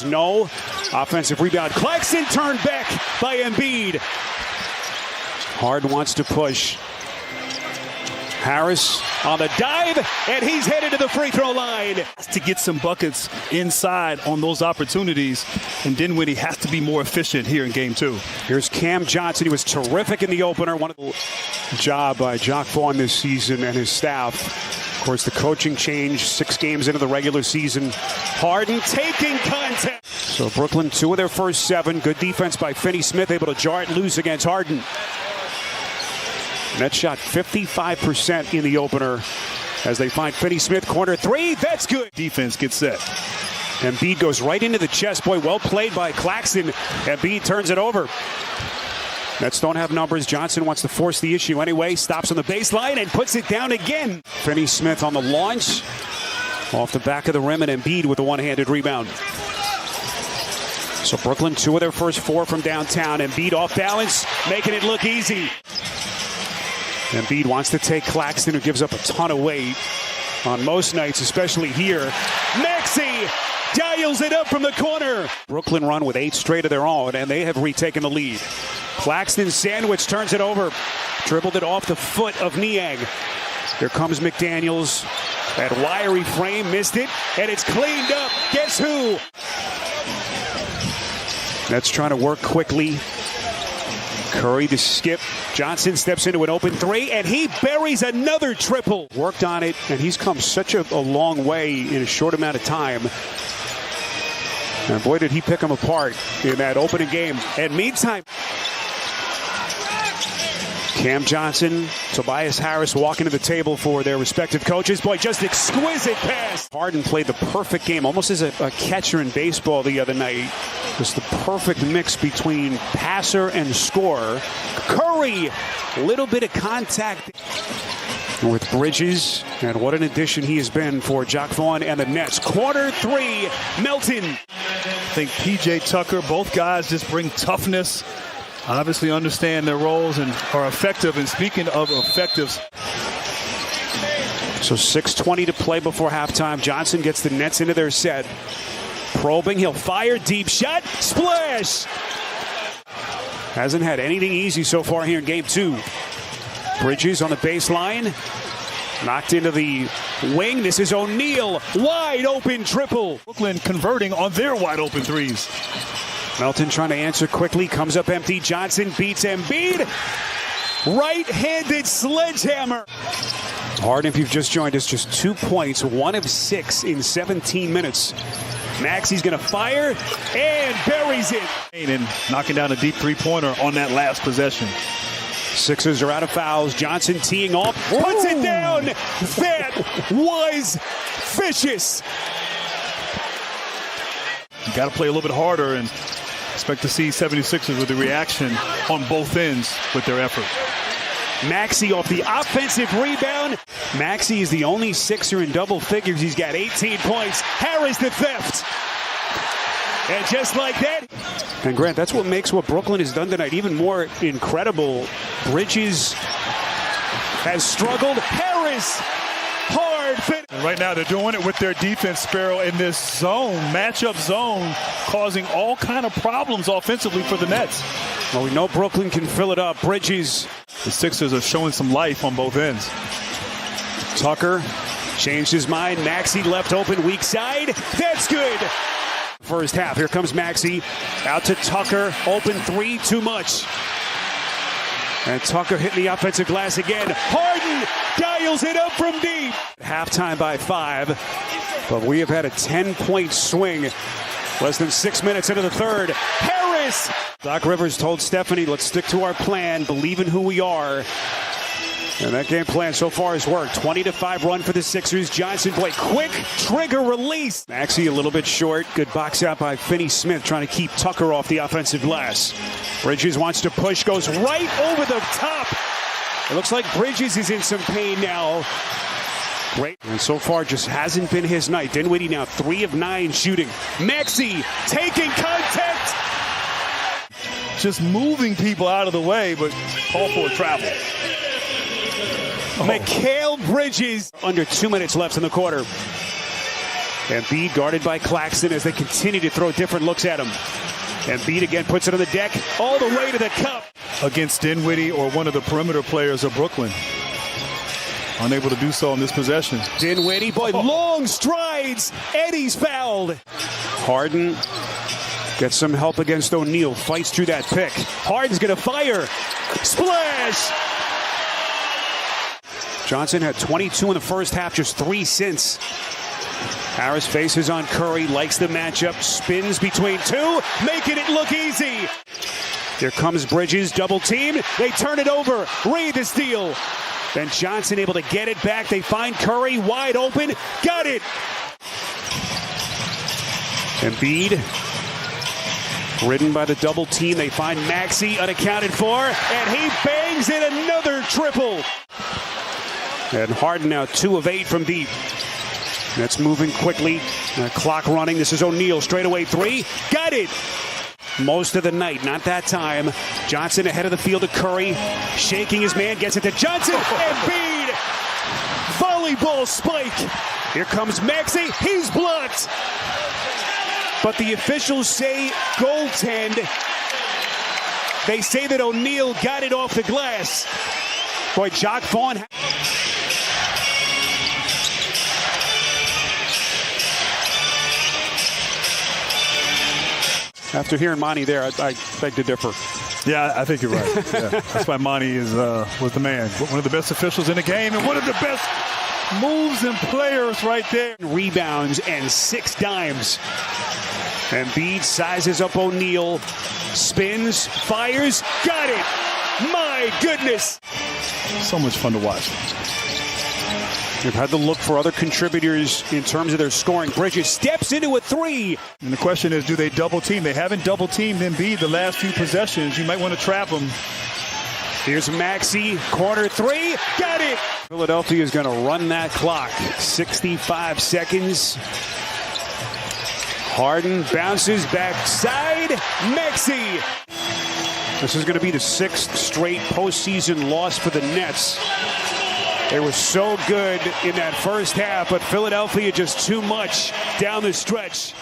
No offensive rebound. Claxton turned back by Embiid. Harden wants to push. Harris on the dive, and he's headed to the free throw line. To get some buckets inside on those opportunities, and Dinwiddie has to be more efficient here in game two. Here's Cam Johnson. He was terrific in the opener. One job by Jacque Vaughn this season and his staff. Of course, the coaching change 6 games into the regular season. Harden taking contact. So Brooklyn, 2 of their first 7. Good defense by Finney-Smith, able to jar it loose against Harden. Nets shot 55% in the opener as they find Finney-Smith. Corner 3, that's good. Defense gets set. Embiid goes right into the chest. Boy, well played by Claxton. Embiid turns it over. Nets don't have numbers. Johnson wants to force the issue anyway. Stops on the baseline and puts it down again. Finney-Smith on the launch. Off the back of the rim, and Embiid with a one-handed rebound. So Brooklyn, 2 of their first 4 from downtown. Embiid off balance, making it look easy. Embiid wants to take Claxton, who gives up a ton of weight on most nights, especially here. Maxey dials it up from the corner. Brooklyn run with 8 straight of their own, and they have retaken the lead. Claxton's sandwich turns it over. Dribbled it off the foot of Niang. Here comes McDaniels. That wiry frame missed it, and it's cleaned up. Guess who? Nets trying to work quickly. Curry to skip. Johnson steps into an open 3, and he buries another triple. Worked on it, and he's come such a long way in a short amount of time. And boy, did he pick him apart in that opening game. And meantime, Cam Johnson, Tobias Harris walking to the table for their respective coaches. Boy, just exquisite pass. Harden played the perfect game, almost as a catcher in baseball the other night. Just the perfect mix between passer and scorer. Curry, a little bit of contact with Bridges, and what an addition he has been for Jacque Vaughn and the Nets. Quarter 3, Melton. I think P.J. Tucker, both guys just bring toughness. Obviously understand their roles and are effective. And speaking of effectives. So 6:20 to play before halftime. Johnson gets the Nets into their set. Probing, he'll fire, deep shot, splash! Hasn't had anything easy so far here in game 2. Bridges on the baseline. Knocked into the wing. This is O'Neal. Wide open triple. Brooklyn converting on their wide open threes. Melton trying to answer quickly. Comes up empty. Johnson beats Embiid. Right-handed sledgehammer. Harden, if you've just joined us, just 2 points. 1 of 6 in 17 minutes. Maxey's going to fire and buries it. And knocking down a deep three-pointer on that last possession. Sixers are out of fouls. Johnson teeing off. Puts it down. That was vicious. You got to play a little bit harder and expect to see 76ers with the reaction on both ends with their effort. Maxey off the offensive rebound. Maxey is the only Sixer in double figures. He's got 18 points. Harris the theft. And just like that. And Grant, that's what makes what Brooklyn has done tonight even more incredible. Bridges has struggled. Harris, hard fit. And right now they're doing it with their defense, Sparrow, in this zone, matchup zone, causing all kind of problems offensively for the Nets. Well, we know Brooklyn can fill it up. Bridges. The Sixers are showing some life on both ends. Tucker changed his mind. Maxey left open, weak side. That's good. First half. Here comes Maxey. Out to Tucker. Open 3, too much. And Tucker hitting the offensive glass again. Harden dials it up from deep. Halftime by 5. But we have had a 10-point swing. Less than 6 minutes into the third. Harris! Doc Rivers told Stephanie, let's stick to our plan, believe in who we are. And that game plan so far has worked. 20-5 run for the Sixers. Johnson, boy, quick trigger release. Maxey a little bit short. Good box out by Finney-Smith, trying to keep Tucker off the offensive glass. Bridges wants to push, goes right over the top. It looks like Bridges is in some pain now. Great. And so far just hasn't been his night. Dinwiddie now 3 of 9 shooting. Maxey taking contact. Just moving people out of the way, but call for a travel. Mikal Bridges. Under 2 minutes left in the quarter. Embiid guarded by Claxton as they continue to throw different looks at him. Embiid again puts it on the deck all the way to the cup. Against Dinwiddie or one of the perimeter players of Brooklyn. Unable to do so on this possession. Dinwiddie, boy, long strides. Eddie's fouled. Harden gets some help against O'Neal. Fights through that pick. Harden's going to fire. Splash! Johnson had 22 in the first half, just 3 since. Harris faces on Curry, likes the matchup, spins between two, making it look easy. Here comes Bridges, double teamed. They turn it over. Reed the steal. Then Johnson able to get it back. They find Curry wide open. Got it. Embiid, ridden by the double team. They find Maxey unaccounted for, and he bangs in another triple. And Harden now 2 of 8 from deep. That's moving quickly. Clock running. This is O'Neal. Straightaway 3. Got it. Most of the night. Not that time. Johnson ahead of the field to Curry. Shaking his man. Gets it to Johnson. Embiid. Volleyball spike. Here comes Maxey. He's blocked. But the officials say goaltend. They say that O'Neal got it off the glass. Boy, Jock Vaughn. After hearing Monty there, I beg to differ. Yeah, I think you're right. Yeah. That's why Monty was the man. One of the best officials in the game and one of the best moves and players right there. Rebounds and 6 dimes. Embiid sizes up O'Neal, spins, fires, got it. My goodness. So much fun to watch. They've had to look for other contributors in terms of their scoring. Bridges steps into a 3. And the question is, do they double team? They haven't double teamed Embiid the last few possessions. You might want to trap him. Here's Maxey, corner 3, got it. Philadelphia is going to run that clock. 65 seconds. Harden bounces backside. Maxey. This is going to be the 6th straight postseason loss for the Nets. They were so good in that first half, but Philadelphia just too much down the stretch.